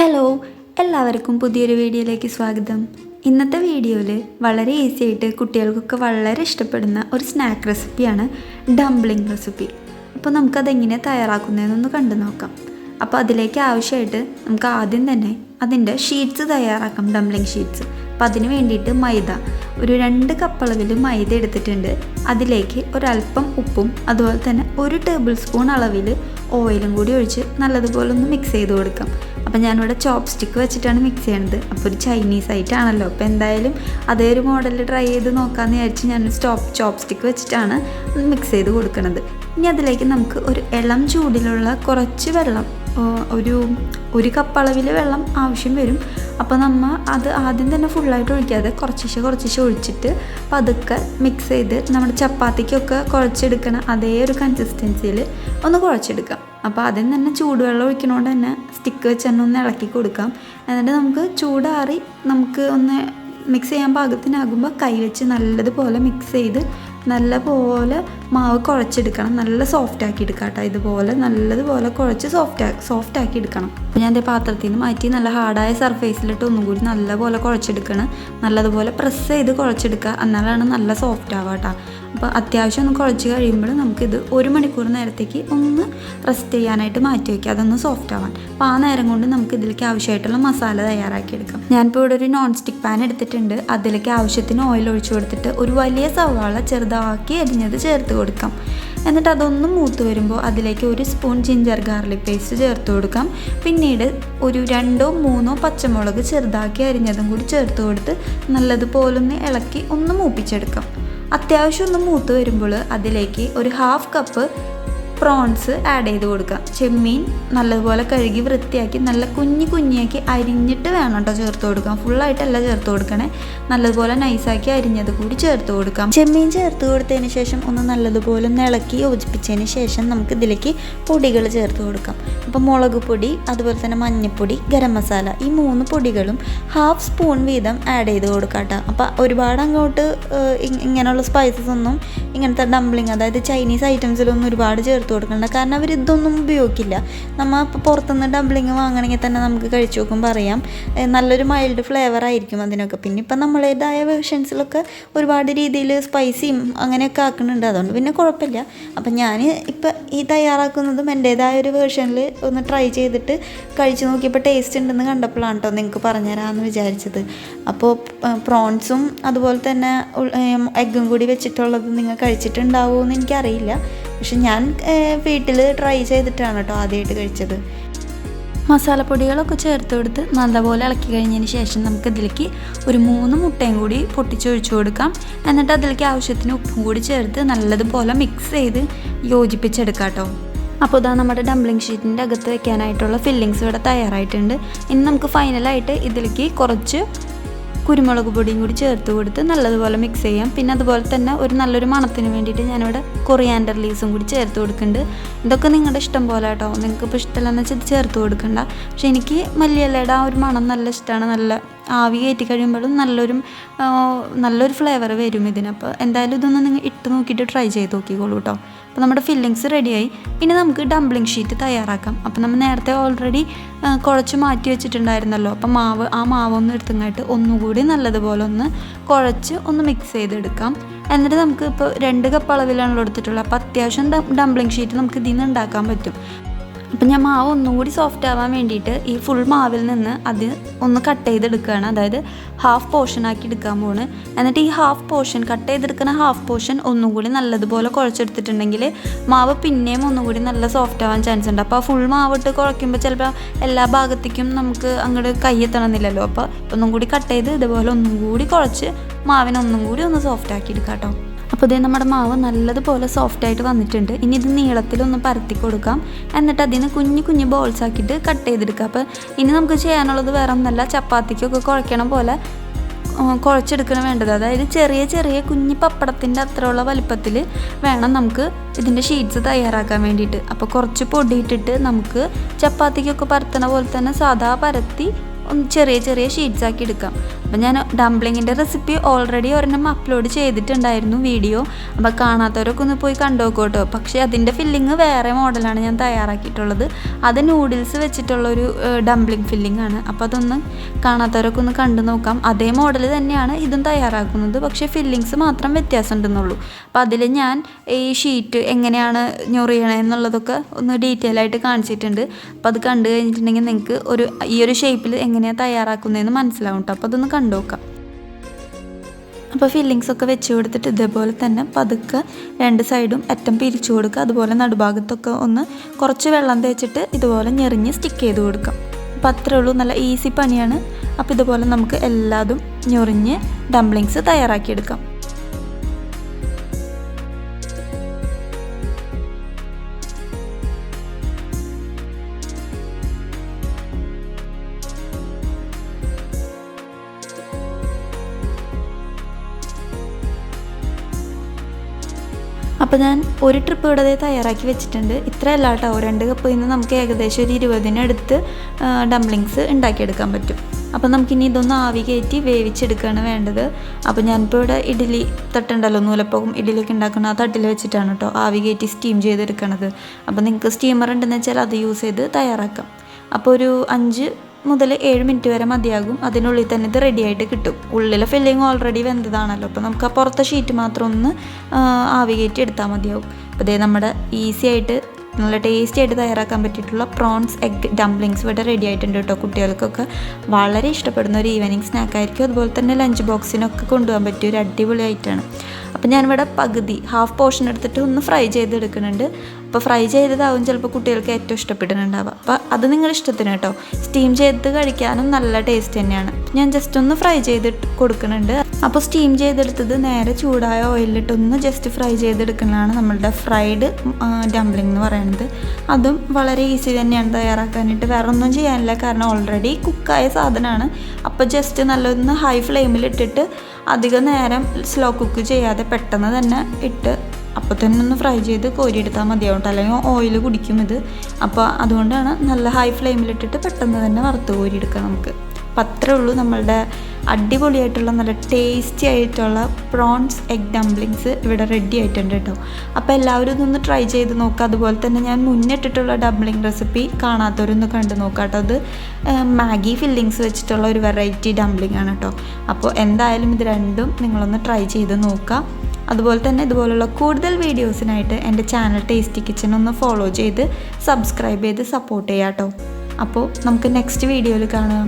Hello, എല്ലാവർക്കും പുതിയൊരു വീഡിയോയിലേക്ക് സ്വാഗതം. ഇന്നത്തെ വീഡിയോയിൽ വളരെ ഈസി ആയിട്ട് കുട്ടികൾക്കൊക്കെ വളരെ ഇഷ്ടപ്പെടുന്ന ഒരു സ്നാക്ക് റെസിപ്പിയാണ് ഡംപ്ലിംഗ് റെസിപ്പി. അപ്പോൾ നമുക്കതെങ്ങനെ തയ്യാറാക്കുന്നതെന്നൊന്ന് കണ്ടു നോക്കാം. അപ്പോൾ അതിലേക്ക് ആവശ്യമായിട്ട് നമുക്ക് ആദ്യം തന്നെ അതിൻ്റെ ഷീറ്റ്സ് തയ്യാറാക്കാം, ഡംപ്ലിംഗ് ഷീറ്റ്സ്. അപ്പോൾ അതിന് വേണ്ടിയിട്ട് മൈദ ഒരു 2 കപ്പ് അളവിൽ മൈദ എടുത്തിട്ടുണ്ട്. അതിലേക്ക് ഒരല്പം ഉപ്പും അതുപോലെ തന്നെ 1 ടേബിൾ സ്പൂൺ അളവിൽ ഓയിലും കൂടി ഒഴിച്ച് നല്ലതുപോലെ ഒന്ന് മിക്സ് ചെയ്ത് കൊടുക്കാം. അപ്പോൾ ഞാനിവിടെ ചോപ്പ് സ്റ്റിക്ക് വെച്ചിട്ടാണ് മിക്സ് ചെയ്യണത്. അപ്പോൾ ഒരു ചൈനീസ് ആയിട്ടാണല്ലോ, അപ്പോൾ എന്തായാലും അതേ ഒരു മോഡലിൽ ട്രൈ ചെയ്ത് നോക്കാമെന്ന് വിചാരിച്ച് ഞാൻ ചോപ്പ് സ്റ്റിക്ക് വെച്ചിട്ടാണ് മിക്സ് ചെയ്ത് കൊടുക്കുന്നത്. ഇനി അതിലേക്ക് നമുക്ക് ഒരു ഇളം ചൂടിലുള്ള കുറച്ച് വെള്ളം, ഒരു കപ്പ് അളവിൽ വെള്ളം ആവശ്യം വരും. അപ്പോൾ നമ്മൾ അത് ആദ്യം തന്നെ ഫുള്ളായിട്ട് ഒഴിക്കാതെ കുറച്ച് ഒഴിച്ചിട്ട് പതുക്കെ മിക്സ് ചെയ്ത് നമ്മുടെ ചപ്പാത്തിക്കൊക്കെ കുഴച്ചെടുക്കണ അതേ ഒരു കൺസിസ്റ്റൻസിയിൽ ഒന്ന് കുഴച്ചെടുക്കാം. അപ്പോൾ ആദ്യം തന്നെ ചൂടുവെള്ളം ഒഴിക്കണോണ്ട് തന്നെ സ്റ്റിക്ക് വെച്ച് തന്നെ ഒന്ന് ഇളക്കി കൊടുക്കാം. എന്നിട്ട് നമുക്ക് ചൂടാറി നമുക്ക് ഒന്ന് മിക്സ് ചെയ്യാൻ പാകത്തിനാകുമ്പോൾ കൈ വെച്ച് നല്ലതുപോലെ മിക്സ് ചെയ്ത് നല്ലപോലെ മാവ് കുഴച്ചെടുക്കണം. നല്ല സോഫ്റ്റാക്കി എടുക്കാം കേട്ടോ. ഇതുപോലെ നല്ലതുപോലെ കുഴച്ച് സോഫ്റ്റാക്കി എടുക്കണം. അപ്പോൾ ഞാൻ അതേ പാത്രത്തിൽ നിന്ന് മാറ്റി നല്ല ഹാർഡായ സർഫേസിലിട്ട് ഒന്നും കൂടി നല്ലപോലെ കുഴച്ചെടുക്കണം. നല്ലതുപോലെ പ്രസ് ചെയ്ത് കുഴച്ചെടുക്കുക, എന്നാലാണ് നല്ല സോഫ്റ്റ് ആവുക കേട്ടോ. അപ്പോൾ അത്യാവശ്യം ഒന്ന് കുഴച്ച് കഴിയുമ്പോൾ നമുക്കിത് 1 മണിക്കൂർ നേരത്തേക്ക് ഒന്ന് റെസ്റ്റ് ചെയ്യാനായിട്ട് മാറ്റി വയ്ക്കുക, അതൊന്ന് സോഫ്റ്റ് ആവാൻ. അപ്പോൾ ആ നേരം കൊണ്ട് നമുക്ക് ഇതിലേക്ക് ആവശ്യമായിട്ടുള്ള മസാല തയ്യാറാക്കിയെടുക്കാം. ഞാനിപ്പോൾ ഇവിടെ ഒരു നോൺ സ്റ്റിക്ക് പാൻ എടുത്തിട്ടുണ്ട്. അതിലേക്ക് ആവശ്യത്തിന് ഓയിൽ ഒഴിച്ചു കൊടുത്തിട്ട് ഒരു വലിയ സവാള ചെറുതാക്കി അരിഞ്ഞത് ചേർത്ത് കൊടുക്കാം. എന്നിട്ട് അതൊന്ന് മൂത്ത് വരുമ്പോൾ അതിലേക്ക് 1 സ്പൂൺ ജിഞ്ചർ ഗാർലിക് പേസ്റ്റ് ചേർത്ത് കൊടുക്കാം. പിന്നീട് ഒരു 2-3 പച്ചമുളക് ചെറുതാക്കി അരിഞ്ഞതും കൂടി ചേർത്ത് കൊടുത്ത് നല്ലതുപോലെ ഒന്ന് ഇളക്കി ഒന്ന് മൂപ്പിച്ചെടുക്കാം. അത്യാവശ്യം ഒന്ന് മൂത്ത് വരുമ്പോൾ അതിലേക്ക് ഒരു 1/2 കപ്പ് പ്രോൺസ് ആഡ് ചെയ്ത് കൊടുക്കാം. ചെമ്മീൻ നല്ലതുപോലെ കഴുകി വൃത്തിയാക്കി നല്ല കുഞ്ഞിയാക്കി അരിഞ്ഞിട്ട് വേണം കേട്ടോ ചേർത്ത് കൊടുക്കാം. ഫുള്ളായിട്ടല്ല ചേർത്ത് കൊടുക്കണേ, നല്ലതുപോലെ നൈസാക്കി അരിഞ്ഞത് കൂടി ചേർത്ത് കൊടുക്കാം. ചെമ്മീൻ ചേർത്ത് കൊടുത്തതിന് ശേഷം ഒന്ന് നല്ലതുപോലെ ഒന്ന് ഇളക്കി യോജിപ്പിച്ചതിന് ശേഷം നമുക്ക് ഇതിലേക്ക് പൊടികൾ ചേർത്ത് കൊടുക്കാം. അപ്പോൾ മുളക് പൊടി, അതുപോലെ തന്നെ മഞ്ഞൾപ്പൊടി, ഗരം മസാല, ഈ 3 പൊടികളും 1/2 സ്പൂൺ വീതം ആഡ് ചെയ്ത് കൊടുക്കാം കേട്ടോ. അപ്പോൾ ഒരുപാട് അങ്ങോട്ട് ഇങ്ങനെയുള്ള സ്പൈസസ് ഒന്നും ഇങ്ങനത്തെ ഡംപ്ലിംഗ്, അതായത് ചൈനീസ് ഐറ്റംസിലൊന്നും ഒരുപാട് ചേർത്ത് കൊടുക്കണ്ട. കാരണം അവർ ഇതൊന്നും ഉപയോഗിക്കില്ല. നമ്മൾ ഇപ്പോൾ പുറത്തുനിന്ന് ഡംപ്ലിംഗ് വാങ്ങണമെങ്കിൽ തന്നെ നമുക്ക് കഴിച്ചു നോക്കുമ്പോൾ അറിയാം, നല്ലൊരു മൈൽഡ് ഫ്ലേവർ ആയിരിക്കും അതിനൊക്കെ. പിന്നെ ഇപ്പം നമ്മളേതായ വേർഷൻസിലൊക്കെ ഒരുപാട് രീതിയിൽ സ്പൈസിയും അങ്ങനെയൊക്കെ ആക്കുന്നുണ്ട്, അതുകൊണ്ട് പിന്നെ കുഴപ്പമില്ല. അപ്പം ഞാൻ ഇപ്പം ഈ തയ്യാറാക്കുന്നതും എൻ്റേതായ ഒരു വേർഷനിൽ ഒന്ന് ട്രൈ ചെയ്തിട്ട് കഴിച്ചു നോക്കിയപ്പോൾ ടേസ്റ്റ് ഉണ്ടെന്ന് കണ്ടപ്പോഴാണ് കേട്ടോ നിങ്ങൾക്ക് പറഞ്ഞുതരാമെന്ന് വിചാരിച്ചത്. അപ്പോൾ പ്രോൺസും അതുപോലെ തന്നെ എഗ്ഗും കൂടി വെച്ചിട്ടുള്ളത് നിങ്ങൾ കഴിച്ചിട്ടുണ്ടാവുമോ എന്ന് എനിക്കറിയില്ല. പക്ഷെ ഞാൻ വീട്ടിൽ ട്രൈ ചെയ്തിട്ടാണ് കേട്ടോ ആദ്യമായിട്ട് കഴിച്ചത്. മസാലപ്പൊടികളൊക്കെ ചേർത്ത് കൊടുത്ത് നല്ലപോലെ ഇളക്കി കഴിഞ്ഞതിന് ശേഷം നമുക്ക് ഇതിലേക്ക് ഒരു 3 മുട്ടയും കൂടി പൊട്ടിച്ചൊഴിച്ചു കൊടുക്കാം. എന്നിട്ട് അതിലേക്ക് ആവശ്യത്തിന് ഉപ്പും കൂടി ചേർത്ത് നല്ലതുപോലെ മിക്സ് ചെയ്ത് യോജിപ്പിച്ചെടുക്കാം കേട്ടോ. അപ്പോൾ ഇതാ നമ്മുടെ ഡംപ്ലിംഗ് ഷീറ്റിൻ്റെ അകത്ത് വെക്കാനായിട്ടുള്ള ഫില്ലിങ്സ് ഇവിടെ തയ്യാറായിട്ടുണ്ട്. ഇനി നമുക്ക് ഫൈനലായിട്ട് ഇതിലേക്ക് കുറച്ച് കുരുമുളക് പൊടിയും കൂടി ചേർത്ത് കൊടുത്ത് നല്ലതുപോലെ മിക്സ് ചെയ്യാം. പിന്നെ അതുപോലെ തന്നെ ഒരു നല്ലൊരു മണത്തിന് വേണ്ടിയിട്ട് ഞാനിവിടെ കൊറിയാൻഡർ ലീവ്സും കൂടി ചേർത്ത് കൊടുക്കുന്നുണ്ട്. ഇതൊക്കെ നിങ്ങളുടെ ഇഷ്ടം പോലെ കേട്ടോ, നിങ്ങൾക്ക് ഇപ്പോൾ ഇഷ്ടമല്ലെന്ന് വെച്ചാൽ ചേർത്ത് കൊടുക്കണ്ട. പക്ഷേ എനിക്ക് മല്ലിയിലയുടെ ആ ഒരു മണം നല്ല ഇഷ്ടമാണ്. നല്ല ആവി കയറ്റി കഴിയുമ്പോഴും നല്ലൊരു ഫ്ലേവർ വരും ഇതിന്. അപ്പോൾ എന്തായാലും ഇതൊന്ന് നിങ്ങൾ ഇട്ട് നോക്കിയിട്ട് ട്രൈ ചെയ്ത് നോക്കിക്കോളൂ കേട്ടോ. അപ്പോൾ നമ്മുടെ ഫില്ലിങ്സ് റെഡിയായി. ഇനി നമുക്ക് ഡംപ്ലിംഗ് ഷീറ്റ് തയ്യാറാക്കാം. അപ്പോൾ നമ്മൾ നേരത്തെ ഓൾറെഡി കുഴച്ച് മാറ്റി വെച്ചിട്ടുണ്ടായിരുന്നല്ലോ. അപ്പോൾ ആ മാവൊന്ന് എടുത്തങ്ങായിട്ട് ഒന്നുകൂടി നല്ലതുപോലെ ഒന്ന് കുഴച്ച് ഒന്ന് മിക്സ് ചെയ്തെടുക്കാം. എന്നിട്ട് നമുക്ക് ഇപ്പോൾ 2 കപ്പ് അളവിലാണല്ലോ എടുത്തിട്ടുള്ളത്. അപ്പോൾ അത്യാവശ്യം ഡംപ്ലിംഗ് ഷീറ്റ് നമുക്ക് ഇതിൽ നിന്ന് ഉണ്ടാക്കാൻ പറ്റും. അപ്പം ഞാൻ മാവ് ഒന്നും കൂടി സോഫ്റ്റ് ആവാൻ വേണ്ടിയിട്ട് ഈ ഫുൾ മാവിൽ നിന്ന് അത് ഒന്ന് കട്ട് ചെയ്തെടുക്കുകയാണ്. അതായത് 1/2 പോർഷൻ ആക്കി എടുക്കാൻ പോണ്. എന്നിട്ട് ഈ 1/2 പോർഷൻ കട്ട് ചെയ്തെടുക്കുന്ന 1/2 പോർഷൻ ഒന്നും കൂടി നല്ലതുപോലെ കുഴച്ചെടുത്തിട്ടുണ്ടെങ്കിൽ മാവ് പിന്നെയും ഒന്നും കൂടി നല്ല സോഫ്റ്റ് ആവാൻ ചാൻസ് ഉണ്ട്. അപ്പോൾ ആ ഫുൾ മാവ് ഇട്ട് കുഴയ്ക്കുമ്പോൾ ചിലപ്പോൾ എല്ലാ ഭാഗത്തേക്കും നമുക്ക് അങ്ങോട്ട് കൈ എത്തണമെന്നില്ലല്ലോ. അപ്പോൾ ഒന്നും കൂടി കട്ട് ചെയ്ത് ഇതുപോലെ ഒന്നും കൂടി കുഴച്ച് മാവിനെ ഒന്നും കൂടി ഒന്ന് സോഫ്റ്റ് ആക്കി എടുക്കാം കേട്ടോ. അപ്പോൾ ഇതേ നമ്മുടെ മാവ് നല്ലതുപോലെ സോഫ്റ്റായിട്ട് വന്നിട്ടുണ്ട്. ഇനി ഇത് നീളത്തിലൊന്ന് പരത്തി കൊടുക്കാം. എന്നിട്ട് അതിന് കുഞ്ഞു ബോൾസ് ആക്കിയിട്ട് കട്ട് ചെയ്തെടുക്കാം. അപ്പോൾ ഇനി നമുക്ക് ചെയ്യാനുള്ളത് വേറെ ഒന്നല്ല, ചപ്പാത്തിക്കൊക്കെ കുഴയ്ക്കണ പോലെ കുഴച്ചെടുക്കണം വേണ്ടത്. അതായത് ചെറിയ കുഞ്ഞി പപ്പടത്തിൻ്റെ അത്രയുള്ള വലിപ്പത്തിൽ വേണം നമുക്ക് ഇതിൻ്റെ ഷീറ്റ്സ് തയ്യാറാക്കാൻ വേണ്ടിയിട്ട്. അപ്പോൾ കുറച്ച് പൊടി ഇട്ടിട്ട് നമുക്ക് ചപ്പാത്തിക്കൊക്കെ പരത്തണ പോലെ തന്നെ സാധാ പരത്തി ഒന്ന് ചെറിയ ചെറിയ ഷീറ്റ്സ് ആക്കി എടുക്കാം. അപ്പോൾ ഞാൻ ഡംപ്ലിങ്ങിൻ്റെ റെസിപ്പി ഓൾറെഡി ഒരെണ്ണം അപ്ലോഡ് ചെയ്തിട്ടുണ്ടായിരുന്നു വീഡിയോ. അപ്പോൾ കാണാത്തവരൊക്കെ ഒന്ന് പോയി കണ്ടുനോക്കൂ കേട്ടോ. പക്ഷേ അതിൻ്റെ ഫില്ലിങ് വേറെ മോഡലാണ് ഞാൻ തയ്യാറാക്കിയിട്ടുള്ളത്. അത് നൂഡിൽസ് വെച്ചിട്ടുള്ളൊരു ഡംപ്ലിങ് ഫില്ലിംഗ് ആണ്. അപ്പോൾ അതൊന്ന് കാണാത്തവരൊക്കെ ഒന്ന് കണ്ടു നോക്കാം. അതേ മോഡൽ തന്നെയാണ് ഇതും തയ്യാറാക്കുന്നത്, പക്ഷേ ഫില്ലിങ്സ് മാത്രം വ്യത്യാസം ഉണ്ടെന്നുള്ളൂ. അപ്പോൾ അതിൽ ഞാൻ ഈ ഷീറ്റ് എങ്ങനെയാണ് ഞൊറിയണേ എന്നുള്ളതൊക്കെ ഒന്ന് ഡീറ്റെയിൽ ആയിട്ട് കാണിച്ചിട്ടുണ്ട്. അപ്പോൾ അത് കണ്ടു കഴിഞ്ഞിട്ടുണ്ടെങ്കിൽ നിങ്ങൾക്ക് ഈ ഒരു ഷേപ്പിൽ എങ്ങനെയാണ് തയ്യാറാക്കുന്നതെന്ന് മനസ്സിലാവും കേട്ടോ. അപ്പോൾ അതൊന്ന് കണ്ടു നോക്കാം. അപ്പോൾ ഫില്ലിങ്സൊക്കെ വെച്ച് കൊടുത്തിട്ട് ഇതേപോലെ തന്നെ പതുക്കെ 2 സൈഡും അറ്റം പിരിച്ചു കൊടുക്കുക. അതുപോലെ നടുഭാഗത്തൊക്കെ ഒന്ന് കുറച്ച് വെള്ളം തേച്ചിട്ട് ഇതുപോലെ ഞെറിഞ്ഞ് സ്റ്റിക്ക് ചെയ്ത് കൊടുക്കാം. അപ്പോൾ അത്രേ ഉള്ളൂ, നല്ല ഈസി പണിയാണ്. അപ്പോൾ ഇതുപോലെ നമുക്ക് എല്ലാതും ഞൊറിഞ്ഞ് ഡംപ്ലിങ്സ് തയ്യാറാക്കിയെടുക്കാം. അപ്പോൾ ഞാൻ ഒരു ട്രിപ്പ് ഇവിടെ തയ്യാറാക്കി വെച്ചിട്ടുണ്ട്. ഇത്രയല്ല കേട്ടോ, 2 കപ്പിൽ നിന്ന് നമുക്ക് ഏകദേശം ഒരു 20-അടുത്ത് ഡംപ്ലിങ്സ് ഉണ്ടാക്കിയെടുക്കാൻ പറ്റും. അപ്പോൾ നമുക്കിനി ഇതൊന്ന് ആവി കയറ്റി വേവിച്ചെടുക്കുകയാണ് വേണ്ടത്. അപ്പോൾ ഞാനിപ്പോൾ ഇവിടെ ഇഡ്ഡലി തട്ടുണ്ടല്ലോ, നൂലപ്പവും ഇഡ്ഡലിയൊക്കെ ഉണ്ടാക്കുന്ന ആ തട്ടിൽ വെച്ചിട്ടാണ് കേട്ടോ ആവി കയറ്റി സ്റ്റീം ചെയ്തെടുക്കണത്. അപ്പോൾ നിങ്ങൾക്ക് സ്റ്റീമർ ഉണ്ടെന്ന് വെച്ചാൽ അത് യൂസ് ചെയ്ത് തയ്യാറാക്കാം. അപ്പോൾ ഒരു 5 മുതൽ 7 മിനിറ്റ് വരെ മതിയാകും. അതിനുള്ളിൽ തന്നെ ഇത് റെഡി ആയിട്ട് കിട്ടും. ഉള്ളിലെ ഫില്ലിങ് ഓൾറെഡി വെന്തതാണല്ലോ. അപ്പോൾ നമുക്ക് ആ പുറത്തെ ഷീറ്റ് മാത്രം ഒന്ന് ആവി കയറ്റി എടുത്താൽ മതിയാവും. അപ്പോൾ ഇതേ നമ്മുടെ ഈസി ആയിട്ട് നല്ല ടേസ്റ്റി ആയിട്ട് തയ്യാറാക്കാൻ പറ്റിയിട്ടുള്ള പ്രോൺസ് എഗ് ഡംപ്ലിങ്സ് ഇവിടെ റെഡി ആയിട്ടുണ്ട് കേട്ടോ. കുട്ടികൾക്കൊക്കെ വളരെ ഇഷ്ടപ്പെടുന്ന ഒരു ഈവനിങ് സ്നാക്കായിരിക്കും. അതുപോലെ തന്നെ ലഞ്ച് ബോക്സിനൊക്കെ കൊണ്ടുപോകാൻ പറ്റിയ ഒരു അടിപൊളി ഐറ്റമാണ്. അപ്പോൾ ഞാനിവിടെ പകുതി ഹാഫ് പോർഷൻ എടുത്തിട്ട് ഒന്ന് ഫ്രൈ ചെയ്തെടുക്കുന്നുണ്ട്. അപ്പോൾ ഫ്രൈ ചെയ്തതാവും ചിലപ്പോൾ കുട്ടികൾക്ക് ഏറ്റവും ഇഷ്ടപ്പെടുന്നുണ്ടാവുക. അപ്പോൾ അത് നിങ്ങളുടെ ഇഷ്ടത്തിന് കേട്ടോ. സ്റ്റീം ചെയ്ത് കഴിക്കാനും നല്ല ടേസ്റ്റ് തന്നെയാണ്. ഞാൻ ജസ്റ്റ് ഒന്ന് ഫ്രൈ ചെയ്തിട്ട് കൊടുക്കുന്നുണ്ട്. അപ്പോൾ സ്റ്റീം ചെയ്തെടുത്തത് നേരെ ചൂടായ ഓയിലിട്ടൊന്ന് ജസ്റ്റ് ഫ്രൈ ചെയ്തെടുക്കുന്നതാണ് നമ്മളുടെ ഫ്രൈഡ് ഡംപ്ലിംഗ് എന്ന് പറയുന്നത്. അതും വളരെ ഈസി തന്നെയാണ് തയ്യാറാക്കാനായിട്ട്. വേറെ ഒന്നും ചെയ്യാനില്ല, കാരണം ഓൾറെഡി കുക്കായ സാധനമാണ്. അപ്പോൾ ജസ്റ്റ് നല്ലൊന്ന് ഹൈ ഫ്ലെയിമിലിട്ടിട്ട് അധികം നേരം സ്ലോ കുക്ക് ചെയ്യാതെ പെട്ടെന്ന് തന്നെ ഇട്ട് അപ്പോൾ തന്നെ ഒന്ന് ഫ്രൈ ചെയ്ത് കോരിയെടുത്താൽ മതിയാവും. അല്ലെങ്കിൽ ഓയിൽ കുടിക്കും ഇത്. അപ്പോൾ അതുകൊണ്ടാണ് നല്ല ഹൈ ഫ്ലെയിമിലിട്ടിട്ട് പെട്ടെന്ന് തന്നെ വറുത്ത് കോരിയെടുക്കാം നമുക്ക്. അപ്പം അത്രേ ഉള്ളൂ, നമ്മളുടെ അടിപൊളിയായിട്ടുള്ള നല്ല ടേസ്റ്റി ആയിട്ടുള്ള പ്രോൺസ് എഗ് ഡംപ്ലിങ്സ് ഇവിടെ റെഡി ആയിട്ടുണ്ട് കേട്ടോ. അപ്പോൾ എല്ലാവരും ഇതൊന്ന് ട്രൈ ചെയ്ത് നോക്കുക. അതുപോലെ തന്നെ ഞാൻ മുന്നിട്ടിട്ടുള്ള ഡംപ്ലിംഗ് റെസിപ്പി കാണാത്തവരൊന്ന് കണ്ടു നോക്കാം കേട്ടോ. അത് മാഗി ഫില്ലിങ്സ് വെച്ചിട്ടുള്ള ഒരു വെറൈറ്റി ഡംപ്ലിംഗ് ആണ് കേട്ടോ. അപ്പോൾ എന്തായാലും ഇത് രണ്ടും നിങ്ങളൊന്ന് ട്രൈ ചെയ്ത് നോക്കുക. അതുപോലെ തന്നെ ഇതുപോലുള്ള കൂടുതൽ വീഡിയോസിനായിട്ട് എൻ്റെ ചാനൽ ടേസ്റ്റി കിച്ചൺ ഒന്ന് ഫോളോ ചെയ്ത് സബ്സ്ക്രൈബ് ചെയ്ത് സപ്പോർട്ട് ചെയ്യാം കേട്ടോ. അപ്പോൾ നമുക്ക് നെക്സ്റ്റ് വീഡിയോയിൽ കാണാം.